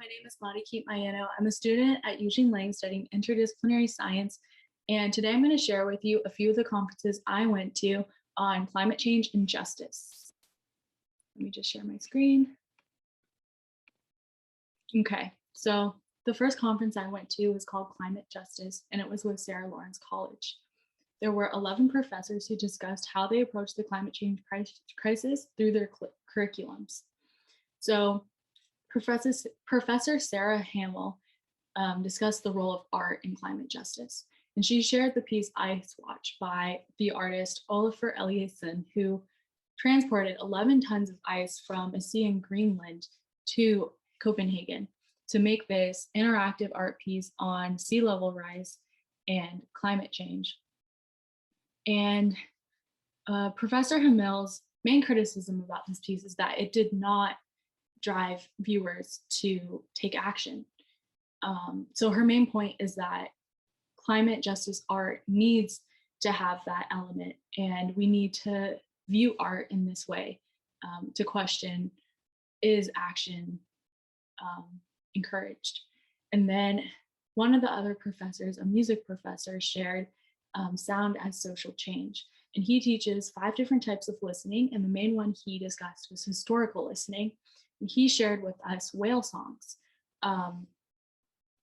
my name is Madikit Mayeno. I'm a student at Eugene Lang studying interdisciplinary science, and today I'm going to share with you a few of the conferences I went to on climate change and justice. Let me just share my screen. Okay, so the first conference I went to was called Climate Justice, and it was with Sarah Lawrence College. There were 11 professors who discussed how they approach the climate change crisis through their curriculums. So Professor Sarah Hamill discussed the role of art in climate justice. And she shared the piece Ice Watch by the artist Olafur Eliasson, who transported 11 tons of ice from a sea in Greenland to Copenhagen to make this interactive art piece on sea level rise and climate change. And Professor Hamill's main criticism about this piece is that it did not drive viewers to take action. So her main point is that climate justice art needs to have that element, and we need to view art in this way to question, is action encouraged? And then one of the other professors, a music professor, shared sound as social change. And he teaches 5 different types of listening, and the main one he discussed was historical listening. And he shared with us whale songs.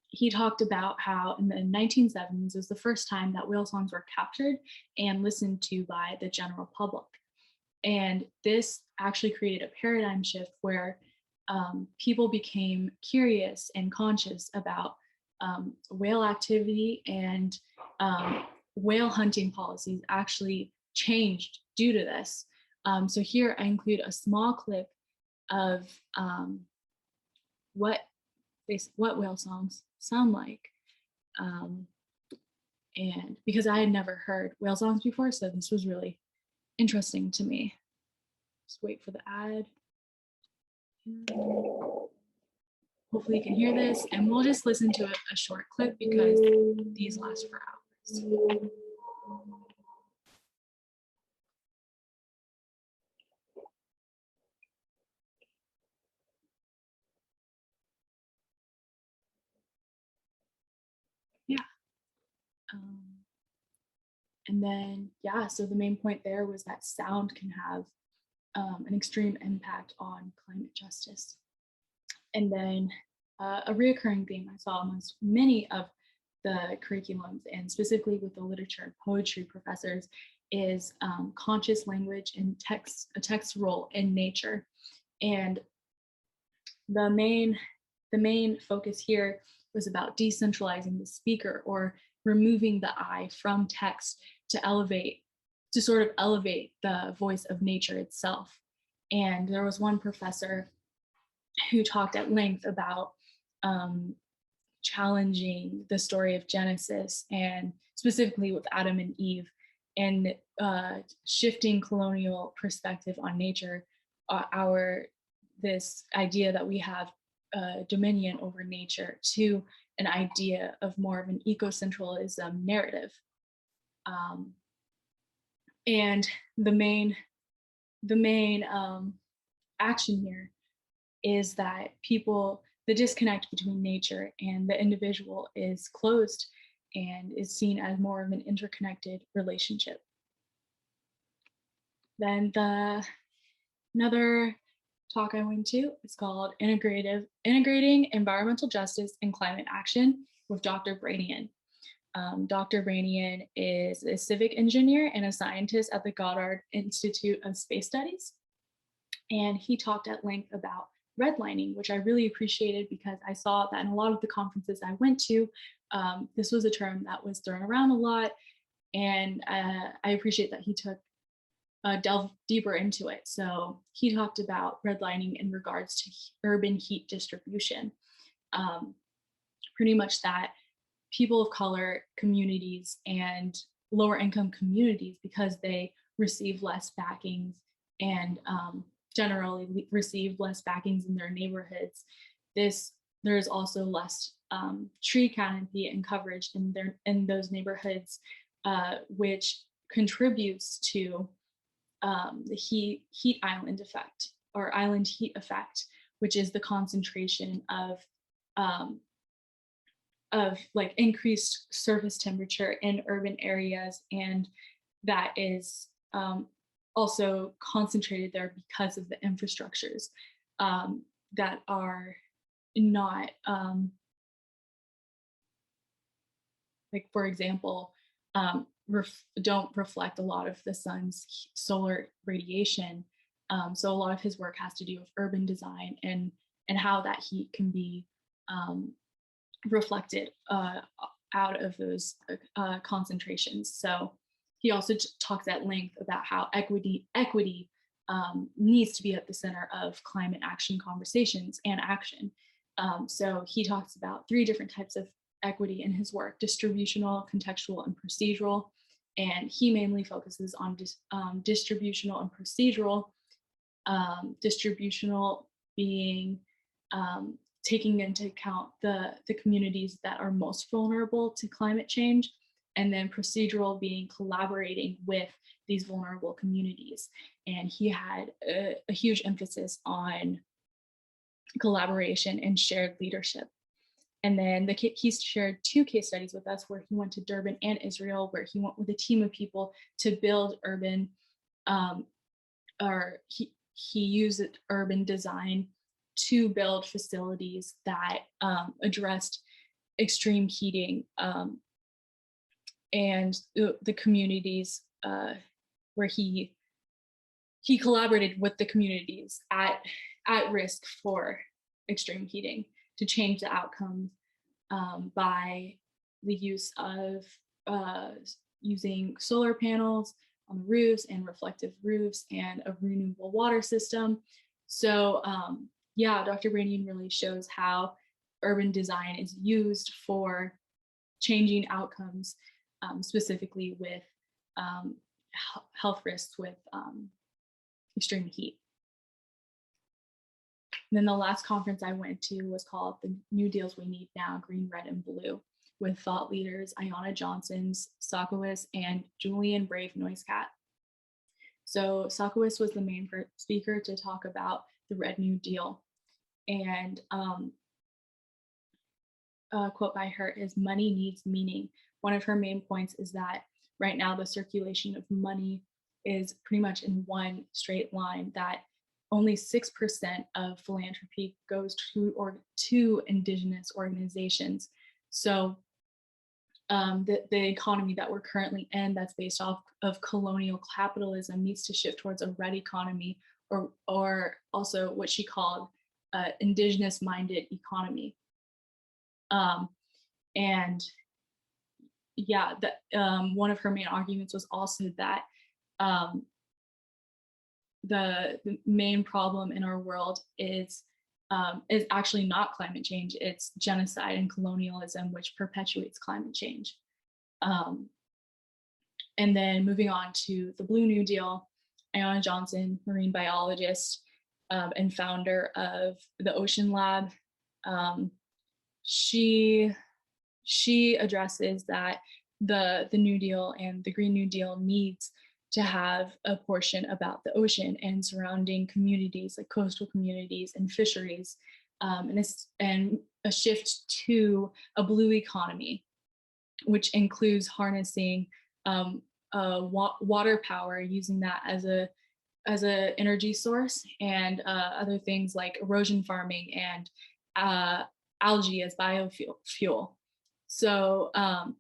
He talked about how in the 1970s was the first time that whale songs were captured and listened to by the general public. And this actually created a paradigm shift where people became curious and conscious about whale activity, and whale hunting policies actually changed due to this. So here I include a small clip of what whale songs sound like. And because I had never heard whale songs before, so this was really interesting to me. Just wait for the ad. Hopefully you can hear this, and we'll just listen to a short clip because these last for hours. Yeah. And then, yeah, so the main point there was that sound can have an extreme impact on climate justice. And then a reoccurring theme I saw amongst many of the curriculums, and specifically with the literature and poetry professors, is conscious language and a text role in nature. And the main focus here was about decentralizing the speaker, or removing the I from text to sort of elevate the voice of nature itself. And there was one professor who talked at length about challenging the story of Genesis, and specifically with Adam and Eve, and shifting colonial perspective on nature, this idea that we have dominion over nature, to an idea of more of an ecocentralism narrative. And the main action here is that the disconnect between nature and the individual is closed and is seen as more of an interconnected relationship. Then another talk I went to is called Integrating Environmental Justice and Climate Action with Dr. Branian. Dr. Branian is a civic engineer and a scientist at the Goddard Institute of Space Studies. And he talked at length about redlining, which I really appreciated because I saw that in a lot of the conferences I went to, this was a term that was thrown around a lot. And I appreciate that he delved deeper into it. So he talked about redlining in regards to urban heat distribution. Pretty much that people of color communities and lower income communities, because they receive less backings and generally receive less backings in their neighborhoods, there is also less tree canopy and coverage in those neighborhoods, which contributes to the heat island effect, or island heat effect, which is the concentration of of like increased surface temperature in urban areas, and that is also concentrated there because of the infrastructures that are not like, for example, don't reflect a lot of the sun's solar radiation. So a lot of his work has to do with urban design and how that heat can be um, reflected out of those concentrations. So he also talks at length about how equity needs to be at the center of climate action conversations and action. So he talks about three different types of equity in his work: distributional, contextual, and procedural. And he mainly focuses on distributional and procedural. Distributional being taking into account the communities that are most vulnerable to climate change, and then procedural being collaborating with these vulnerable communities. And he had a huge emphasis on collaboration and shared leadership. And then he shared two case studies with us where he went to Durban and Israel, where he went with a team of people to build urban, or he used urban design to build facilities that addressed extreme heating, and the communities where he collaborated with the communities at risk for extreme heating to change the outcomes by the use of using solar panels on the roofs and reflective roofs and a renewable water system. So yeah, Dr. Branian really shows how urban design is used for changing outcomes, specifically with health risks with extreme heat. And then the last conference I went to was called The New Deals We Need Now, Green, Red, and Blue, with thought leaders Ayanna Johnson's Sakowicz and Julian Brave Noisecat. So Sakowicz was the main speaker to talk about the Red New Deal. And a quote by her is, "Money needs meaning." One of her main points is that right now the circulation of money is pretty much in one straight line, that only 6% of philanthropy goes to indigenous organizations. So the economy that we're currently in, that's based off of colonial capitalism, needs to shift towards a red economy, or also what she called indigenous-minded economy. And yeah, one of her main arguments was also that the main problem in our world is actually not climate change, it's genocide and colonialism, which perpetuates climate change. And then moving on to the Blue New Deal, Ayanna Johnson, marine biologist and founder of the Ocean Lab, she addresses that the New Deal and the Green New Deal needs to have a portion about the ocean and surrounding communities, like coastal communities and fisheries, and a shift to a blue economy, which includes harnessing water power, using that as a energy source, and other things like erosion farming and algae as biofuel. So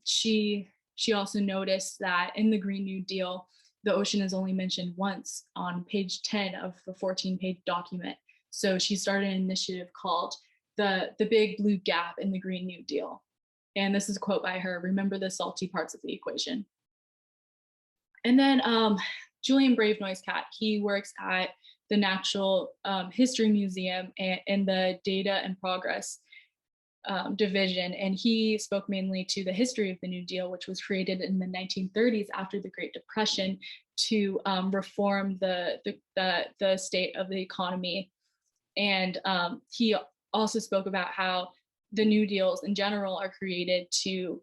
she also noticed that in the Green New Deal, the ocean is only mentioned once on page 10 of the 14-page document. So she started an initiative called the Big Blue Gap in the Green New Deal. And this is a quote by her: "Remember the salty parts of the equation." And then Julian Brave Noisecat, he works at the Natural History Museum and the Data and Progress division, and he spoke mainly to the history of the New Deal, which was created in the 1930s after the Great Depression to reform the state of the economy. And he also spoke about how the New Deals in general are created to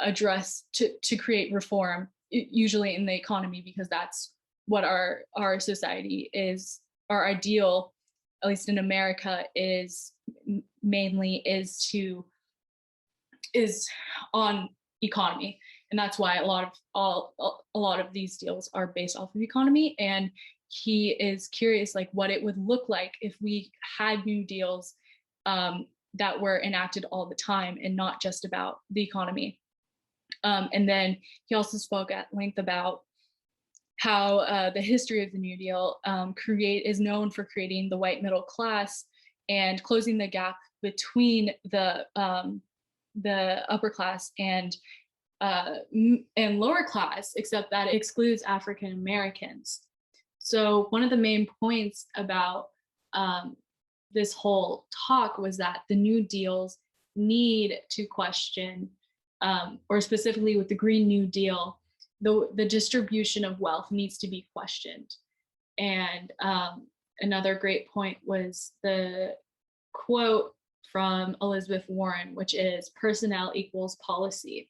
address, to create reform, usually in the economy, because that's what our society is, our ideal, at least in America, is mainly is on economy, and that's why a lot of these deals are based off of economy. And he is curious like what it would look like if we had new deals that were enacted all the time and not just about the economy. And then he also spoke at length about how the history of the New Deal is known for creating the white middle class and closing the gap between the upper class and lower class, except that it excludes African Americans. So one of the main points about this whole talk was that the New Deals need to question, or specifically with the Green New Deal, the distribution of wealth needs to be questioned. And another great point was the quote from Elizabeth Warren, which is personnel equals policy.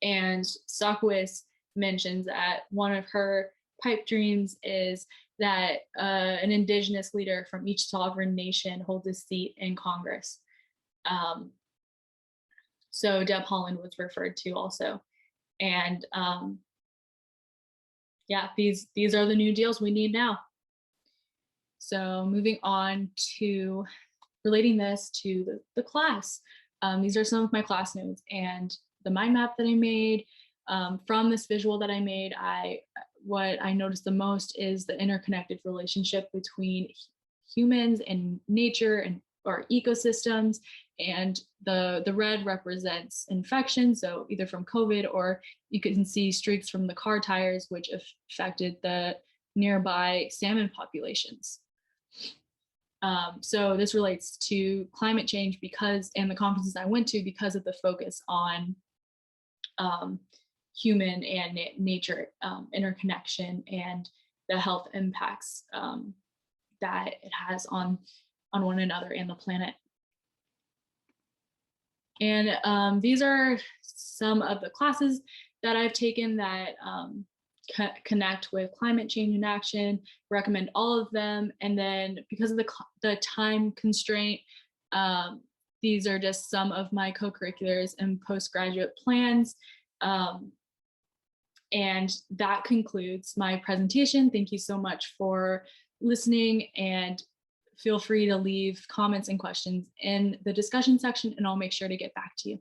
And Stockwitz mentions that one of her pipe dreams is that an indigenous leader from each sovereign nation holds a seat in Congress. So Deb Haaland was referred to also. And yeah, these are the new deals we need now. So moving on to relating this to the class. These are some of my class notes and the mind map that I made. From this visual that I made, what I noticed the most is the interconnected relationship between humans and nature and our ecosystems. And the red represents infection, so either from COVID, or you can see streaks from the car tires, which affected the nearby salmon populations. So this relates to climate change and the conferences I went to, because of the focus on human and nature interconnection and the health impacts that it has on one another and the planet. And these are some of the classes that I've taken that connect with climate change in action. Recommend all of them. And then because of the time constraint, these are just some of my co-curriculars and postgraduate plans. And that concludes my presentation. Thank you so much for listening, and feel free to leave comments and questions in the discussion section, and I'll make sure to get back to you.